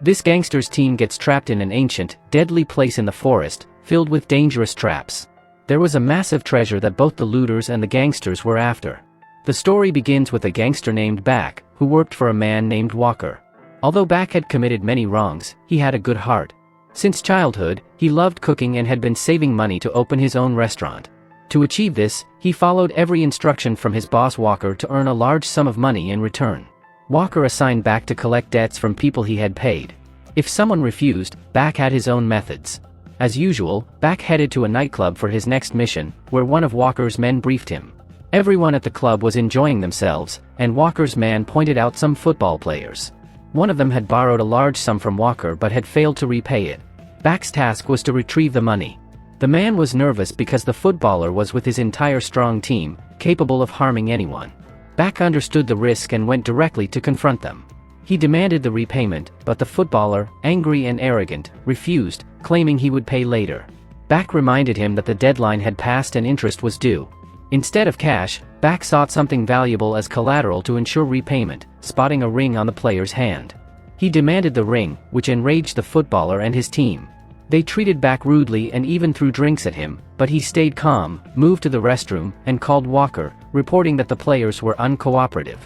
This gangster's team gets trapped in an ancient, deadly place in the forest, filled with dangerous traps. There was a massive treasure that both the looters and the gangsters were after. The story begins with a gangster named Back, who worked for a man named Walker. Although Back had committed many wrongs, he had a good heart. Since childhood, he loved cooking and had been saving money to open his own restaurant. To achieve this, he followed every instruction from his boss Walker to earn a large sum of money in return. Walker assigned Back to collect debts from people he had paid. If someone refused, Back had his own methods. As usual, Back headed to a nightclub for his next mission, where one of Walker's men briefed him. Everyone at the club was enjoying themselves, and Walker's man pointed out some football players. One of them had borrowed a large sum from Walker but had failed to repay it. Back's task was to retrieve the money. The man was nervous because the footballer was with his entire strong team, capable of harming anyone. Back understood the risk and went directly to confront them. He demanded the repayment, but the footballer, angry and arrogant, refused, claiming he would pay later. Back reminded him that the deadline had passed and interest was due. Instead of cash, Back sought something valuable as collateral to ensure repayment, spotting a ring on the player's hand. He demanded the ring, which enraged the footballer and his team. They treated Back rudely and even threw drinks at him, but he stayed calm, moved to the restroom, and called Walker, reporting that the players were uncooperative.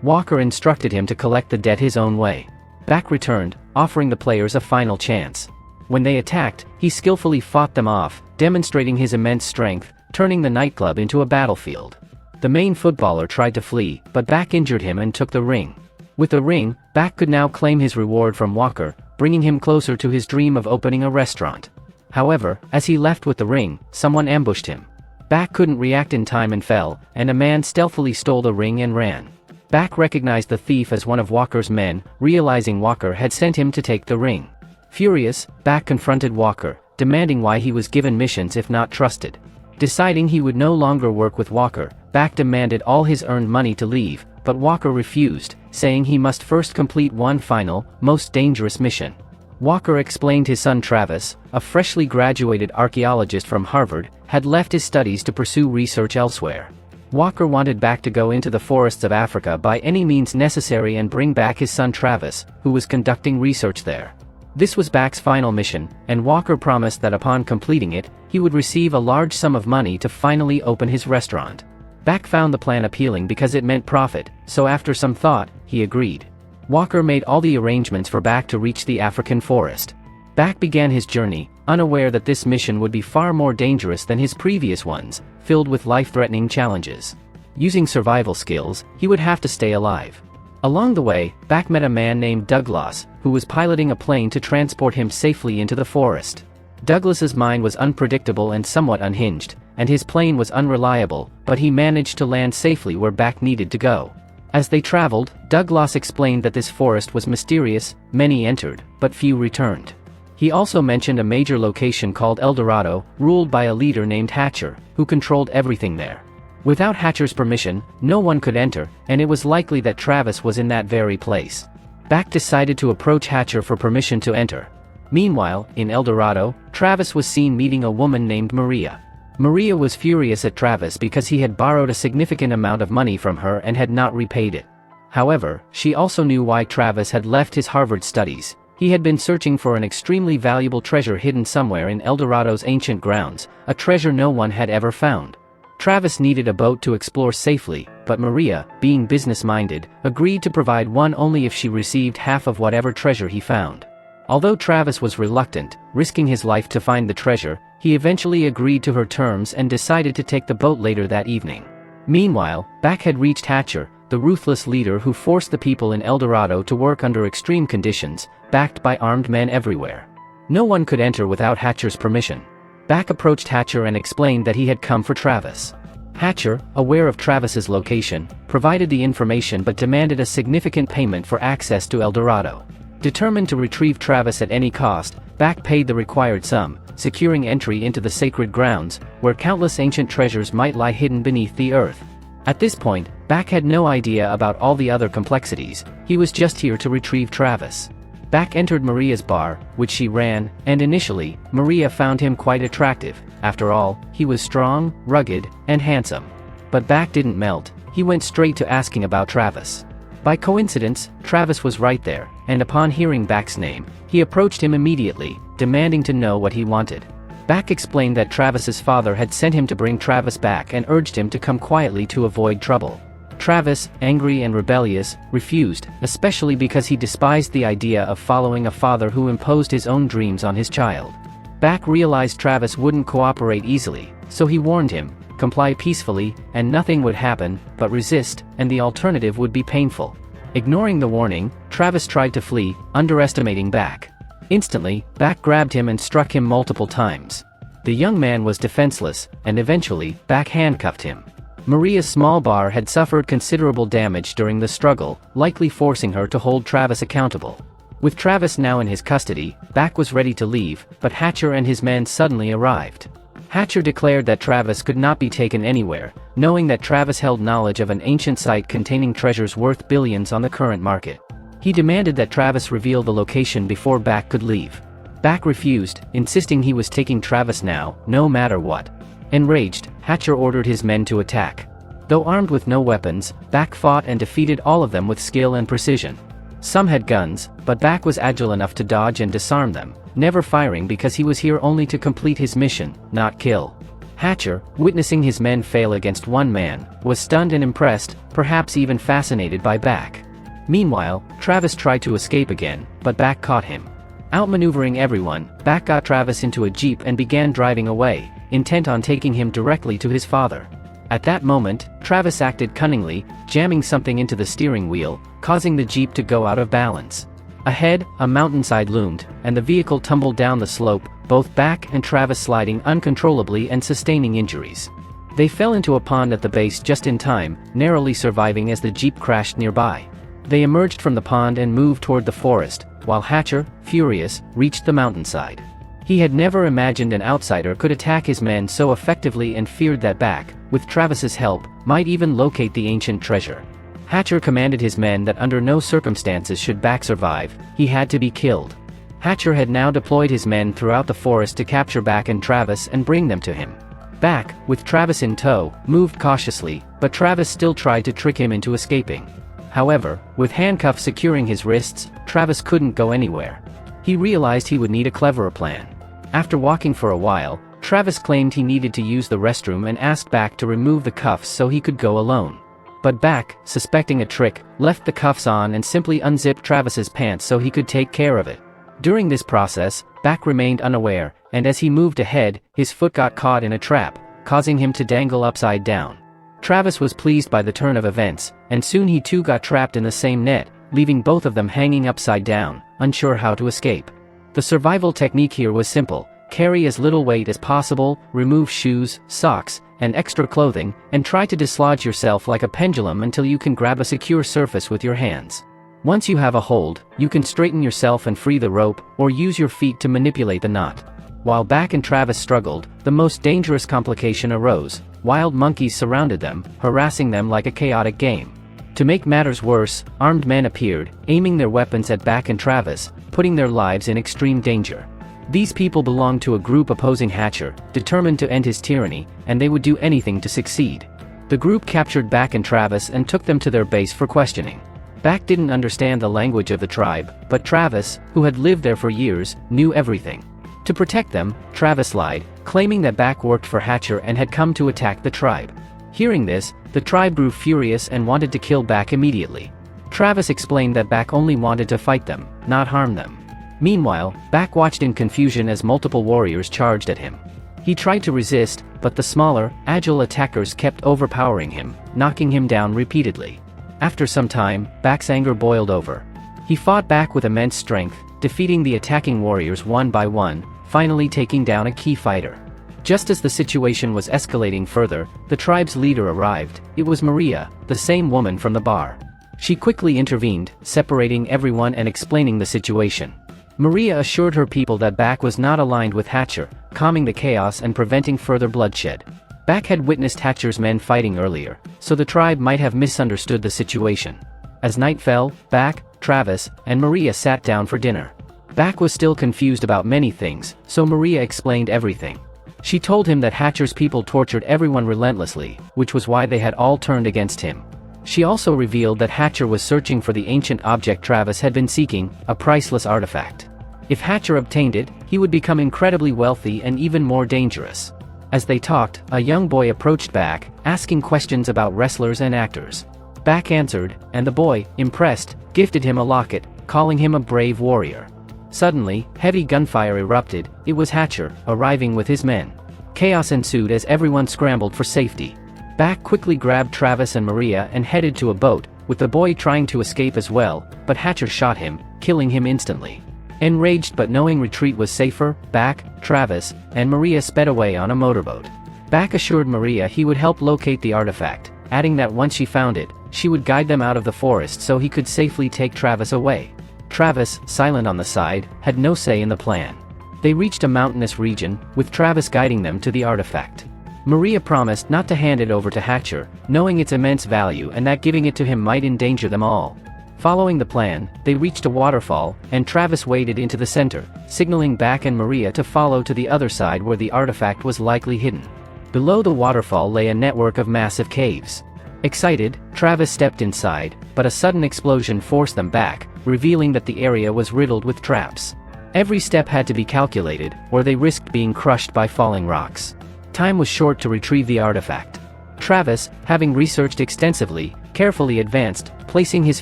Walker instructed him to collect the debt his own way. Back returned, offering the players a final chance. When they attacked, he skillfully fought them off, demonstrating his immense strength, turning the nightclub into a battlefield. The main footballer tried to flee, but Back injured him and took the ring. With the ring, Back could now claim his reward from Walker, bringing him closer to his dream of opening a restaurant. However, as he left with the ring, someone ambushed him. Back couldn't react in time and fell, and a man stealthily stole the ring and ran. Back recognized the thief as one of Walker's men, realizing Walker had sent him to take the ring. Furious, Back confronted Walker, demanding why he was given missions if not trusted. Deciding he would no longer work with Walker, Back demanded all his earned money to leave, but Walker refused, saying he must first complete one final, most dangerous mission. Walker explained his son Travis, a freshly graduated archaeologist from Harvard, had left his studies to pursue research elsewhere. Walker wanted Back to go into the forests of Africa by any means necessary and bring back his son Travis, who was conducting research there. This was Back's final mission, and Walker promised that upon completing it, he would receive a large sum of money to finally open his restaurant. Back found the plan appealing because it meant profit, so after some thought, he agreed. Walker made all the arrangements for Back to reach the African forest. Back began his journey, unaware that this mission would be far more dangerous than his previous ones, filled with life-threatening challenges. Using survival skills, he would have to stay alive. Along the way, Back met a man named Douglas, who was piloting a plane to transport him safely into the forest. Douglas's mind was unpredictable and somewhat unhinged, and his plane was unreliable, but he managed to land safely where Back needed to go. As they traveled, Douglas explained that this forest was mysterious, many entered, but few returned. He also mentioned a major location called El Dorado, ruled by a leader named Hatcher, who controlled everything there. Without Hatcher's permission, no one could enter, and it was likely that Travis was in that very place. Back decided to approach Hatcher for permission to enter. Meanwhile, in El Dorado, Travis was seen meeting a woman named Maria. Maria was furious at Travis because he had borrowed a significant amount of money from her and had not repaid it. However, she also knew why Travis had left his Harvard studies. He had been searching for an extremely valuable treasure hidden somewhere in El Dorado's ancient grounds, a treasure no one had ever found. Travis needed a boat to explore safely, but Maria, being business-minded, agreed to provide one only if she received half of whatever treasure he found. Although Travis was reluctant, risking his life to find the treasure, he eventually agreed to her terms and decided to take the boat later that evening. Meanwhile, Back had reached Hatcher, the ruthless leader who forced the people in El Dorado to work under extreme conditions, backed by armed men everywhere. No one could enter without Hatcher's permission. Back approached Hatcher and explained that he had come for Travis. Hatcher, aware of Travis's location, provided the information but demanded a significant payment for access to El Dorado. Determined to retrieve Travis at any cost, Back paid the required sum, securing entry into the sacred grounds, where countless ancient treasures might lie hidden beneath the earth. At this point, Back had no idea about all the other complexities. He was just here to retrieve Travis. Back entered Maria's bar, which she ran, and initially, Maria found him quite attractive. After all, he was strong, rugged, and handsome. But Back didn't melt. He went straight to asking about Travis. By coincidence, Travis was right there, and upon hearing Back's name, he approached him immediately, demanding to know what he wanted. Back explained that Travis's father had sent him to bring Travis back and urged him to come quietly to avoid trouble. Travis, angry and rebellious, refused, especially because he despised the idea of following a father who imposed his own dreams on his child. Back realized Travis wouldn't cooperate easily, so he warned him, comply peacefully, and nothing would happen, but resist, and the alternative would be painful. Ignoring the warning, Travis tried to flee, underestimating Back. Instantly, Back grabbed him and struck him multiple times. The young man was defenseless, and eventually, Back handcuffed him. Maria's small bar had suffered considerable damage during the struggle, likely forcing her to hold Travis accountable. With Travis now in his custody, Back was ready to leave, but Hatcher and his men suddenly arrived. Hatcher declared that Travis could not be taken anywhere, knowing that Travis held knowledge of an ancient site containing treasures worth billions on the current market. He demanded that Travis reveal the location before Back could leave. Back refused, insisting he was taking Travis now, no matter what. Enraged, Hatcher ordered his men to attack. Though armed with no weapons, Back fought and defeated all of them with skill and precision. Some had guns, but Back was agile enough to dodge and disarm them, never firing because he was here only to complete his mission, not kill. Hatcher, witnessing his men fail against one man, was stunned and impressed, perhaps even fascinated by Back. Meanwhile, Travis tried to escape again, but Back caught him. Outmaneuvering everyone, Back got Travis into a jeep and began driving away, intent on taking him directly to his father. At that moment, Travis acted cunningly, jamming something into the steering wheel, causing the jeep to go out of balance. Ahead, a mountainside loomed, and the vehicle tumbled down the slope, both Back and Travis sliding uncontrollably and sustaining injuries. They fell into a pond at the base just in time, narrowly surviving as the jeep crashed nearby. They emerged from the pond and moved toward the forest, while Hatcher, furious, reached the mountainside. He had never imagined an outsider could attack his men so effectively and feared that Back, with Travis's help, might even locate the ancient treasure. Hatcher commanded his men that under no circumstances should Back survive, he had to be killed. Hatcher had now deployed his men throughout the forest to capture Back and Travis and bring them to him. Back, with Travis in tow, moved cautiously, but Travis still tried to trick him into escaping. However, with handcuffs securing his wrists, Travis couldn't go anywhere. He realized he would need a cleverer plan. After walking for a while, Travis claimed he needed to use the restroom and asked Back to remove the cuffs so he could go alone. But Back, suspecting a trick, left the cuffs on and simply unzipped Travis's pants so he could take care of it. During this process, Back remained unaware, and as he moved ahead, his foot got caught in a trap, causing him to dangle upside down. Travis was pleased by the turn of events, and soon he too got trapped in the same net, leaving both of them hanging upside down, unsure how to escape. The survival technique here was simple: carry as little weight as possible, remove shoes, socks, and extra clothing, and try to dislodge yourself like a pendulum until you can grab a secure surface with your hands. Once you have a hold, you can straighten yourself and free the rope, or use your feet to manipulate the knot. While Back and Travis struggled, the most dangerous complication arose: wild monkeys surrounded them, harassing them like a chaotic game. To make matters worse, armed men appeared, aiming their weapons at Back and Travis, putting their lives in extreme danger. These people belonged to a group opposing Hatcher, determined to end his tyranny, and they would do anything to succeed. The group captured Back and Travis and took them to their base for questioning. Back didn't understand the language of the tribe, but Travis, who had lived there for years, knew everything. To protect them, Travis lied, claiming that Back worked for Hatcher and had come to attack the tribe. Hearing this, the tribe grew furious and wanted to kill Back immediately. Travis explained that Back only wanted to fight them, not harm them. Meanwhile, Back watched in confusion as multiple warriors charged at him. He tried to resist, but the smaller, agile attackers kept overpowering him, knocking him down repeatedly. After some time, Back's anger boiled over. He fought back with immense strength, defeating the attacking warriors one by one, finally taking down a key fighter. Just as the situation was escalating further, the tribe's leader arrived. It was Maria, the same woman from the bar. She quickly intervened, separating everyone and explaining the situation. Maria assured her people that Back was not aligned with Hatcher, calming the chaos and preventing further bloodshed. Back had witnessed Hatcher's men fighting earlier, so the tribe might have misunderstood the situation. As night fell, Back, Travis, and Maria sat down for dinner. Back was still confused about many things, so Maria explained everything. She told him that Hatcher's people tortured everyone relentlessly, which was why they had all turned against him. She also revealed that Hatcher was searching for the ancient object Travis had been seeking, a priceless artifact. If Hatcher obtained it, he would become incredibly wealthy and even more dangerous. As they talked, a young boy approached Back, asking questions about wrestlers and actors. Back answered, and the boy, impressed, gifted him a locket, calling him a brave warrior. Suddenly, heavy gunfire erupted. It was Hatcher, arriving with his men. Chaos ensued as everyone scrambled for safety. Back quickly grabbed Travis and Maria and headed to a boat, with the boy trying to escape as well, but Hatcher shot him, killing him instantly. Enraged but knowing retreat was safer, Back, Travis, and Maria sped away on a motorboat. Back assured Maria he would help locate the artifact, adding that once she found it, she would guide them out of the forest so he could safely take Travis away. Travis, silent on the side, had no say in the plan. They reached a mountainous region, with Travis guiding them to the artifact. Maria promised not to hand it over to Hatcher, knowing its immense value and that giving it to him might endanger them all. Following the plan, they reached a waterfall, and Travis waded into the center, signaling Back and Maria to follow to the other side where the artifact was likely hidden. Below the waterfall lay a network of massive caves. Excited, Travis stepped inside, but a sudden explosion forced them back, revealing that the area was riddled with traps. Every step had to be calculated, or they risked being crushed by falling rocks. Time was short to retrieve the artifact. Travis, having researched extensively, carefully advanced, placing his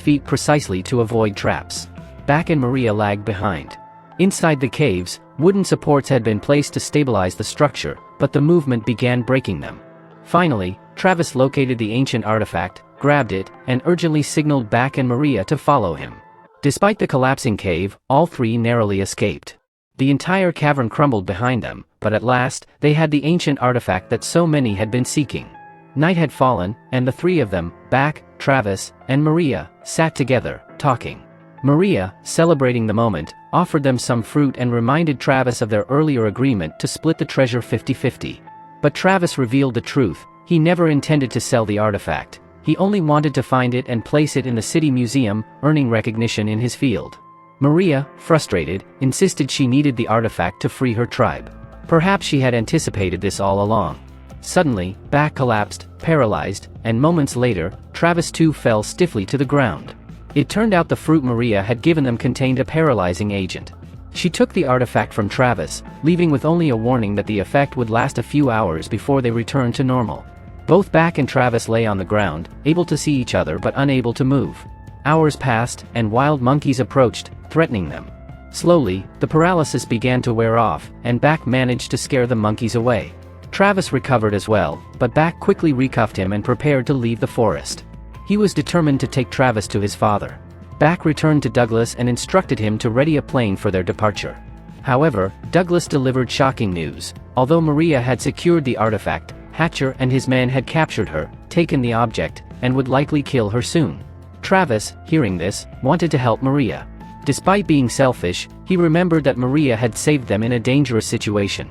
feet precisely to avoid traps. Back and Maria lagged behind. Inside the caves, wooden supports had been placed to stabilize the structure, but the movement began breaking them. Finally, Travis located the ancient artifact, grabbed it, and urgently signaled Back and Maria to follow him. Despite the collapsing cave, all three narrowly escaped. The entire cavern crumbled behind them, but at last, they had the ancient artifact that so many had been seeking. Night had fallen, and the three of them, Back, Travis, and Maria, sat together, talking. Maria, celebrating the moment, offered them some fruit and reminded Travis of their earlier agreement to split the treasure 50-50. But Travis revealed the truth: he never intended to sell the artifact. He only wanted to find it and place it in the city museum, earning recognition in his field. Maria, frustrated, insisted she needed the artifact to free her tribe. Perhaps she had anticipated this all along. Suddenly, Back collapsed, paralyzed, and moments later, Travis too fell stiffly to the ground. It turned out the fruit Maria had given them contained a paralyzing agent. She took the artifact from Travis, leaving with only a warning that the effect would last a few hours before they returned to normal. Both Back and Travis lay on the ground, able to see each other but unable to move. Hours passed, and wild monkeys approached, threatening them. Slowly, the paralysis began to wear off, and Back managed to scare the monkeys away. Travis recovered as well, but Back quickly recuffed him and prepared to leave the forest. He was determined to take Travis to his father. Back returned to Douglas and instructed him to ready a plane for their departure. However, Douglas delivered shocking news. Although Maria had secured the artifact, Hatcher and his men had captured her, taken the object, and would likely kill her soon. Travis, hearing this, wanted to help Maria. Despite being selfish, he remembered that Maria had saved them in a dangerous situation.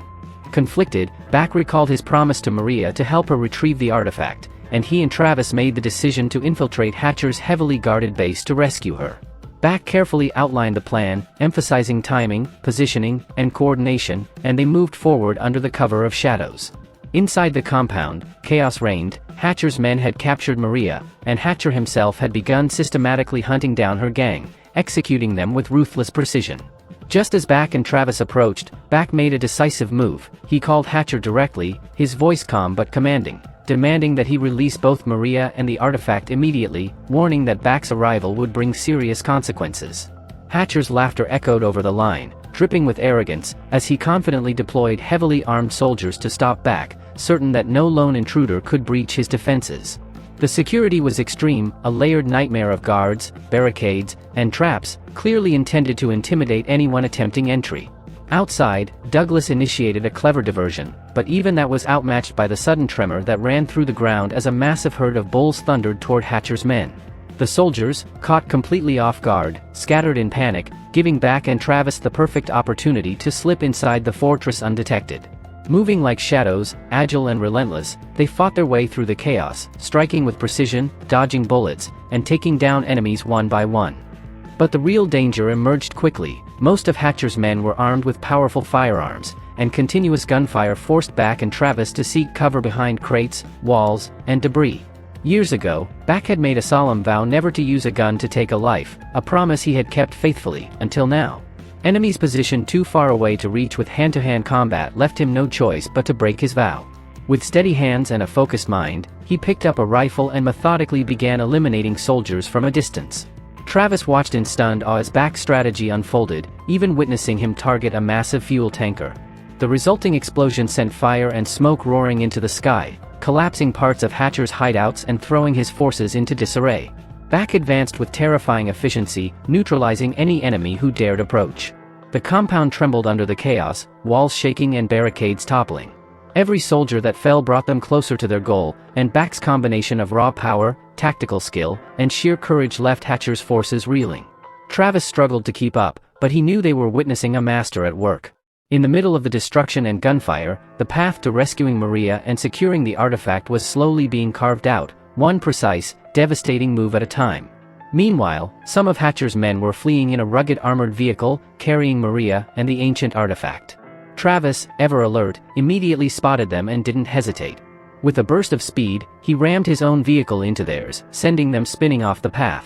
Conflicted, Back recalled his promise to Maria to help her retrieve the artifact, and he and Travis made the decision to infiltrate Hatcher's heavily guarded base to rescue her. Back carefully outlined the plan, emphasizing timing, positioning, and coordination, and they moved forward under the cover of shadows. Inside the compound, chaos reigned. Hatcher's men had captured Maria, and Hatcher himself had begun systematically hunting down her gang, executing them with ruthless precision. Just as Back and Travis approached, Back made a decisive move. He called Hatcher directly, his voice calm but commanding, demanding that he release both Maria and the artifact immediately, warning that Back's arrival would bring serious consequences. Hatcher's laughter echoed over the line, dripping with arrogance, as he confidently deployed heavily armed soldiers to stop Back, certain that no lone intruder could breach his defenses. The security was extreme, a layered nightmare of guards, barricades, and traps, clearly intended to intimidate anyone attempting entry. Outside, Douglas initiated a clever diversion, but even that was outmatched by the sudden tremor that ran through the ground as a massive herd of bulls thundered toward Hatcher's men. The soldiers, caught completely off guard, scattered in panic, giving Back and Travis the perfect opportunity to slip inside the fortress undetected. Moving like shadows, agile and relentless, they fought their way through the chaos, striking with precision, dodging bullets, and taking down enemies one by one. But the real danger emerged quickly. Most of Hatcher's men were armed with powerful firearms, and continuous gunfire forced Back and Travis to seek cover behind crates, walls, and debris. Years ago, Bak had made a solemn vow never to use a gun to take a life, a promise he had kept faithfully, until now. Enemies positioned too far away to reach with hand-to-hand combat left him no choice but to break his vow. With steady hands and a focused mind, he picked up a rifle and methodically began eliminating soldiers from a distance. Travis watched in stunned awe as Bak's strategy unfolded, even witnessing him target a massive fuel tanker. The resulting explosion sent fire and smoke roaring into the sky, collapsing parts of Hatcher's hideouts and throwing his forces into disarray. Bak advanced with terrifying efficiency, neutralizing any enemy who dared approach. The compound trembled under the chaos, walls shaking and barricades toppling. Every soldier that fell brought them closer to their goal, and Bak's combination of raw power, tactical skill, and sheer courage left Hatcher's forces reeling. Travis struggled to keep up, but he knew they were witnessing a master at work. In the middle of the destruction and gunfire, the path to rescuing Maria and securing the artifact was slowly being carved out, one precise, devastating move at a time. Meanwhile, some of Hatcher's men were fleeing in a rugged armored vehicle, carrying Maria and the ancient artifact. Travis, ever alert, immediately spotted them and didn't hesitate. With a burst of speed, he rammed his own vehicle into theirs, sending them spinning off the path.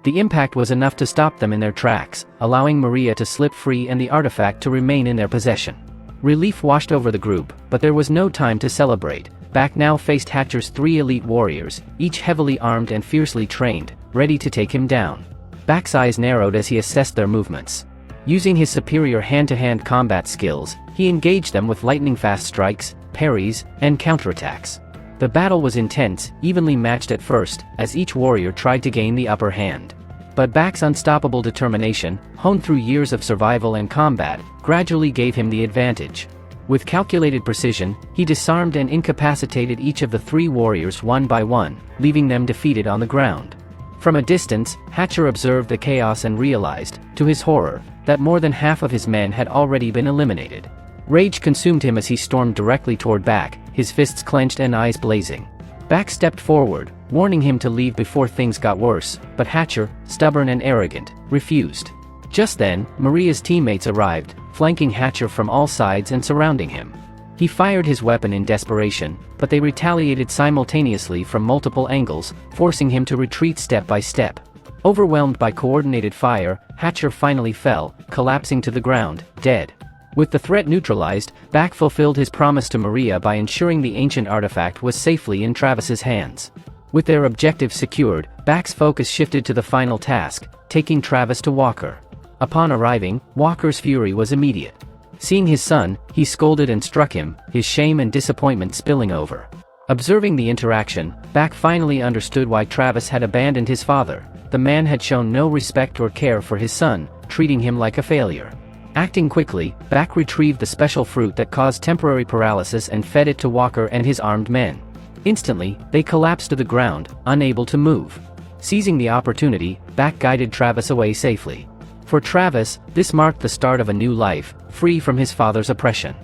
The impact was enough to stop them in their tracks, allowing Maria to slip free and the artifact to remain in their possession. Relief washed over the group, but there was no time to celebrate. Bak now faced Hatcher's 3 elite warriors, each heavily armed and fiercely trained, ready to take him down. Bak's eyes narrowed as he assessed their movements. Using his superior hand-to-hand combat skills, he engaged them with lightning-fast strikes, parries, and counterattacks. The battle was intense, evenly matched at first, as each warrior tried to gain the upper hand. But Bak's unstoppable determination, honed through years of survival and combat, gradually gave him the advantage. With calculated precision, he disarmed and incapacitated each of the 3 warriors one by one, leaving them defeated on the ground. From a distance, Hatcher observed the chaos and realized, to his horror, that more than half of his men had already been eliminated. Rage consumed him as he stormed directly toward Bak, his fists clenched and eyes blazing. Bak stepped forward, warning him to leave before things got worse, but Hatcher, stubborn and arrogant, refused. Just then, Maria's teammates arrived, flanking Hatcher from all sides and surrounding him. He fired his weapon in desperation, but they retaliated simultaneously from multiple angles, forcing him to retreat step by step. Overwhelmed by coordinated fire, Hatcher finally fell, collapsing to the ground, dead. With the threat neutralized, Bak fulfilled his promise to Maria by ensuring the ancient artifact was safely in Travis's hands. With their objective secured, Bak's focus shifted to the final task, taking Travis to Walker. Upon arriving, Walker's fury was immediate. Seeing his son, he scolded and struck him, his shame and disappointment spilling over. Observing the interaction, Bak finally understood why Travis had abandoned his father. The man had shown no respect or care for his son, treating him like a failure. Acting quickly, Bak retrieved the special fruit that caused temporary paralysis and fed it to Walker and his armed men. Instantly, they collapsed to the ground, unable to move. Seizing the opportunity, Bak guided Travis away safely. For Travis, this marked the start of a new life, free from his father's oppression.